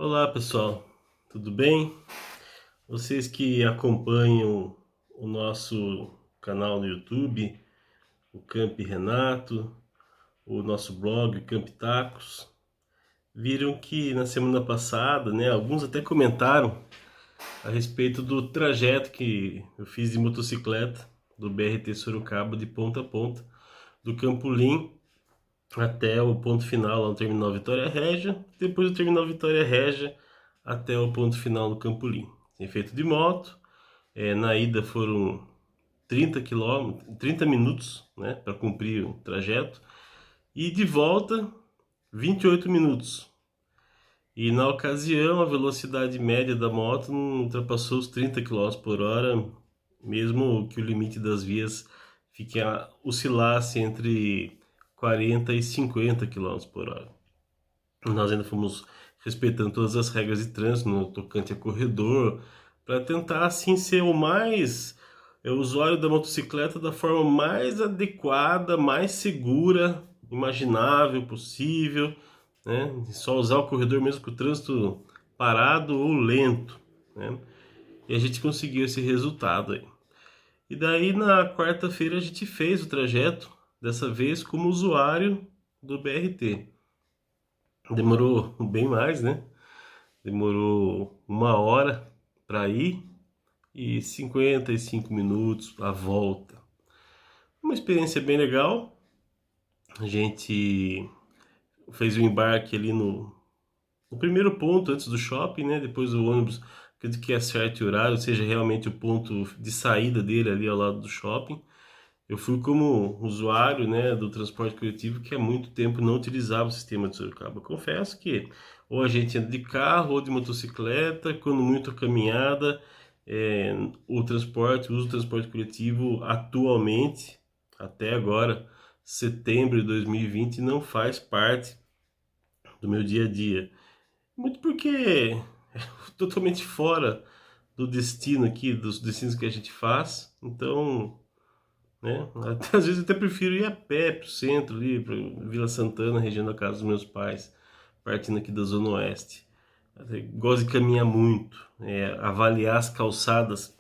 Olá pessoal, tudo bem? Vocês que acompanham o nosso canal no YouTube, o Camp Renato, o nosso blog Camp Tacos, viram que na semana passada, né, alguns até comentaram a respeito do trajeto que eu fiz de motocicleta do BRT Sorocaba de ponta a ponta, do Campolim até o ponto final lá no Terminal Vitória Régia, depois do Terminal Vitória Régia até o ponto final do Campolim. Tem feito de moto, na ida foram 30 quilômetros, 30 minutos, né, para cumprir o trajeto, e de volta 28 minutos. E na ocasião a velocidade média da moto não ultrapassou os 30 quilômetros por hora, mesmo que o limite das vias oscilasse entre 40 e 50 quilômetros por hora. Nós ainda fomos respeitando todas as regras de trânsito no tocante a corredor, para tentar assim ser o mais usuário da motocicleta da forma mais adequada, mais segura, imaginável, possível, né? Só usar o corredor mesmo com o trânsito parado ou lento, né? E a gente conseguiu esse resultado aí. E daí na quarta-feira a gente fez o trajeto, dessa vez como usuário do BRT. Demorou bem mais, né? Demorou 1 hora para ir e 55 minutos a volta. Uma experiência bem legal. A gente fez o embarque ali no primeiro ponto antes do shopping, né? Depois o ônibus, acredito que acerte o horário, seja realmente o ponto de saída dele ali ao lado do shopping. Eu fui como usuário, né, do transporte coletivo que há muito tempo não utilizava o sistema de Sorocaba. Confesso que ou a gente anda de carro ou de motocicleta, quando muito caminhada, o uso do transporte coletivo atualmente, até agora, setembro de 2020, não faz parte do meu dia a dia. Muito porque é totalmente fora do destino aqui, dos destinos que a gente faz. Então, né? Até, às vezes eu até prefiro ir a pé pro centro ali, para Vila Santana, região da casa dos meus pais, partindo aqui da Zona Oeste. Até gosto de caminhar muito, avaliar as calçadas.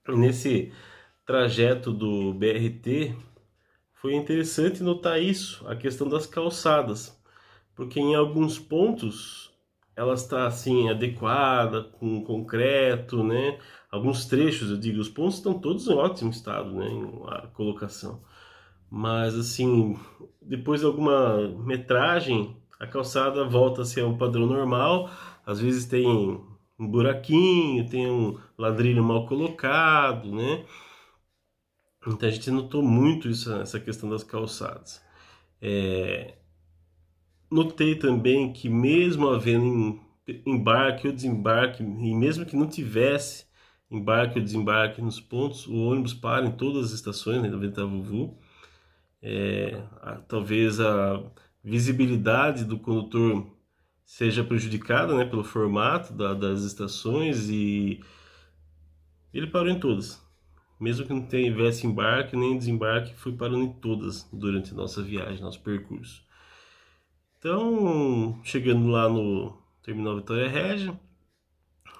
Nesse trajeto do BRT, foi interessante notar isso, a questão das calçadas, porque em alguns pontos ela está assim adequada, com concreto, né? Alguns trechos, eu digo, os pontos estão todos em ótimo estado, né? Em a colocação. Mas assim, depois de alguma metragem, a calçada volta a ser um padrão normal. Às vezes tem um buraquinho, tem um ladrilho mal colocado, né? Então a gente notou muito isso, essa questão das calçadas. Notei também que mesmo havendo embarque ou desembarque, e mesmo que não tivesse embarque ou desembarque nos pontos, o ônibus para em todas as estações, né, do Ventavuvu. Talvez a visibilidade do condutor seja prejudicada, né, pelo formato das estações, e ele parou em todas. Mesmo que não tivesse embarque nem desembarque, foi parando em todas durante a nossa viagem, nosso percurso. Então, chegando lá no Terminal Vitória Régia,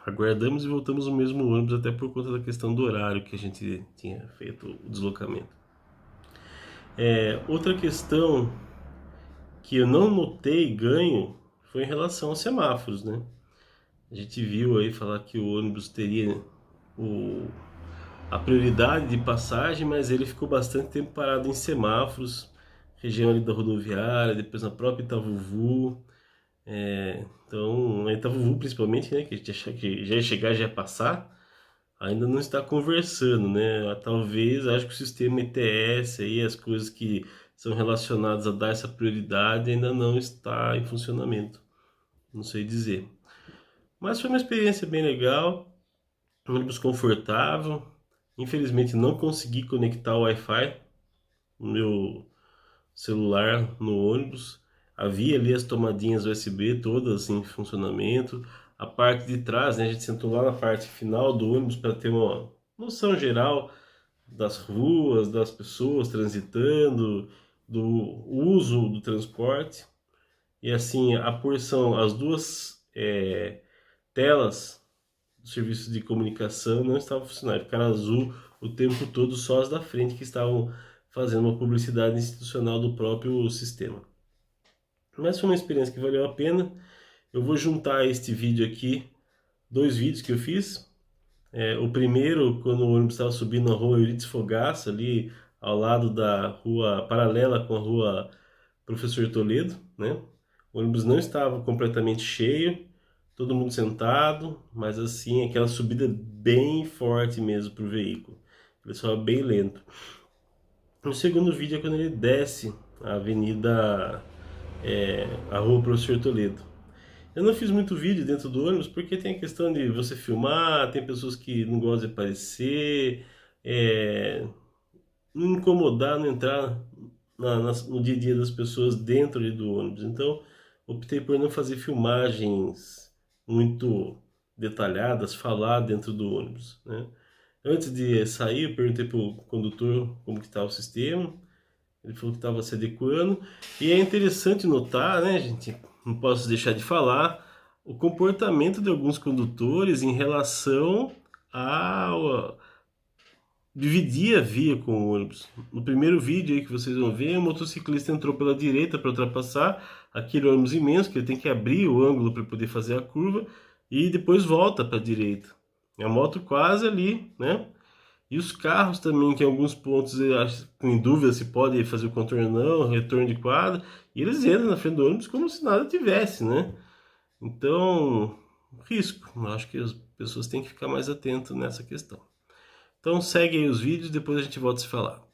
aguardamos e voltamos no mesmo ônibus, até por conta da questão do horário que a gente tinha feito o deslocamento. Outra questão que eu não notei ganho foi em relação aos semáforos, né? A gente viu aí falar que o ônibus teria o, a prioridade de passagem, mas ele ficou bastante tempo parado em semáforos, região ali da rodoviária, depois na própria Itavuvu. Então, a Itavuvu principalmente, né, que a gente achava que já ia chegar, já ia passar, ainda não está conversando, né? Talvez, acho que o sistema ETS aí, as coisas que são relacionadas a dar essa prioridade ainda não está em funcionamento. Não sei dizer. Mas foi uma experiência bem legal, um ônibus confortável. Infelizmente não consegui conectar o Wi-Fi no meu celular no ônibus. Havia ali as tomadinhas USB todas em funcionamento. A parte de trás, né, a gente sentou lá na parte final do ônibus para ter uma noção geral das ruas, das pessoas transitando, do uso do transporte. E assim, a porção, as duas telas do serviço de comunicação não estavam funcionando, ficaram azul o tempo todo, só as da frente que estavam fazendo uma publicidade institucional do próprio sistema. Mas foi uma experiência que valeu a pena. Eu vou juntar a este vídeo aqui, 2 vídeos que eu fiz. O primeiro, quando o ônibus estava subindo na rua Eurídice Fogaça, ali ao lado da rua paralela com a rua Professor Toledo, né? O ônibus não estava completamente cheio, todo mundo sentado, mas assim, aquela subida bem forte mesmo para o veículo. Ele sobe bem lento. O segundo vídeo é quando ele desce a avenida, a rua Professor Toledo. Eu não fiz muito vídeo dentro do ônibus porque tem a questão de você filmar, tem pessoas que não gostam de aparecer, não incomodar, não entrar no dia a dia das pessoas dentro ali do ônibus. Então, optei por não fazer filmagens muito detalhadas, falar dentro do ônibus, né? Antes de sair, eu perguntei para o condutor como que estava o sistema. Ele falou que estava se adequando. E é interessante notar, né, gente? Não posso deixar de falar o comportamento de alguns condutores em relação ao dividir a via com o ônibus. No primeiro vídeo aí que vocês vão ver, o motociclista entrou pela direita para ultrapassar aquele ônibus imenso, que ele tem que abrir o ângulo para poder fazer a curva, e depois volta para a direita. A moto quase ali, né? E os carros também, que em alguns pontos eu acho, em dúvida se pode fazer o contorno ou não, retorno de quadra, e eles entram na frente do ônibus como se nada tivesse, né? Então, risco. Eu acho que as pessoas têm que ficar mais atentas nessa questão. Então segue aí os vídeos, depois a gente volta a se falar.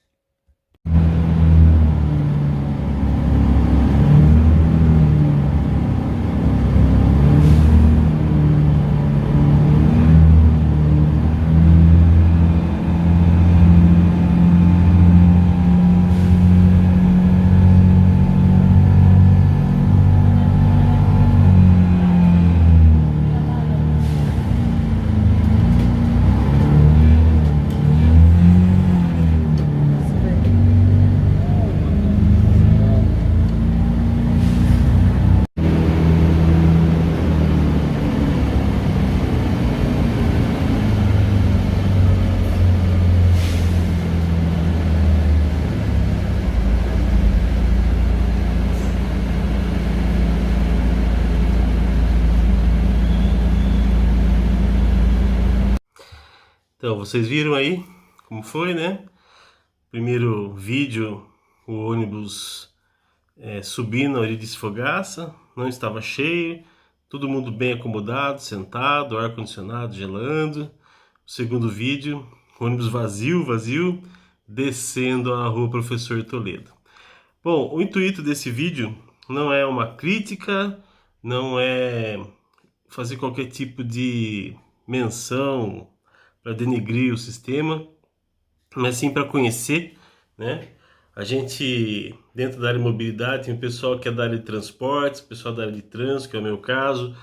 Então, vocês viram aí como foi, né? Primeiro vídeo, o ônibus subindo ali de Fogaça, não estava cheio, todo mundo bem acomodado, sentado, ar-condicionado gelando. O segundo vídeo, ônibus vazio, descendo a rua Professor Toledo. Bom, o intuito desse vídeo não é uma crítica, não é fazer qualquer tipo de menção para denegrir o sistema, mas sim para conhecer, né? A gente, dentro da área de mobilidade, tem o pessoal que é da área de transportes, o pessoal da área de trânsito, que é o meu caso,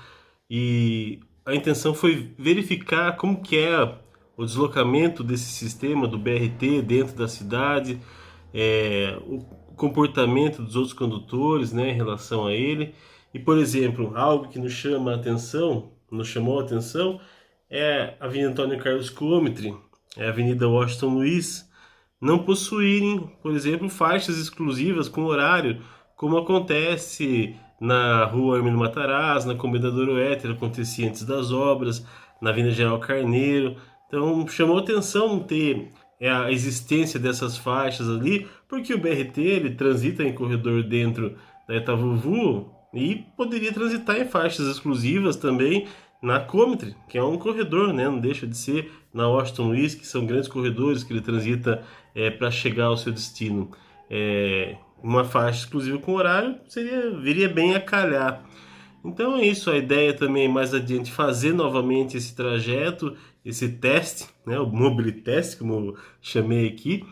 e a intenção foi verificar como que é o deslocamento desse sistema do BRT dentro da cidade, o comportamento dos outros condutores, né, em relação a ele. E, por exemplo, algo que nos chamou a atenção, é a Avenida Antônio Carlos Coumetry, a Avenida Washington Luiz, não possuírem, por exemplo, faixas exclusivas com horário, como acontece na Rua Hermínio Matarazzo, na Comendador Oeter, acontecia antes das obras, na Avenida General Carneiro. Então chamou atenção não ter a existência dessas faixas ali, porque o BRT ele transita em corredor dentro da Itavuvu e poderia transitar em faixas exclusivas também na Coumetry, que é um corredor, né? Não deixa de ser, na Washington Luiz, que são grandes corredores que ele transita para chegar ao seu destino. Uma faixa exclusiva com horário viria bem a calhar. Então é isso, a ideia também mais adiante fazer novamente esse trajeto, esse teste, né, o Mobilitest, como eu chamei aqui,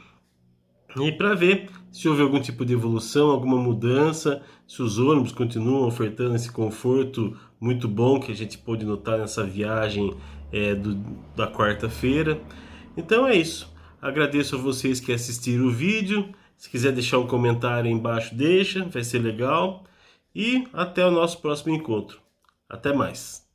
e para ver se houve algum tipo de evolução, alguma mudança, se os ônibus continuam ofertando esse conforto muito bom que a gente pôde notar nessa viagem da quarta-feira. Então é isso, agradeço a vocês que assistiram o vídeo. Se quiser deixar um comentário aí embaixo, deixa, vai ser legal. E até o nosso próximo encontro. Até mais.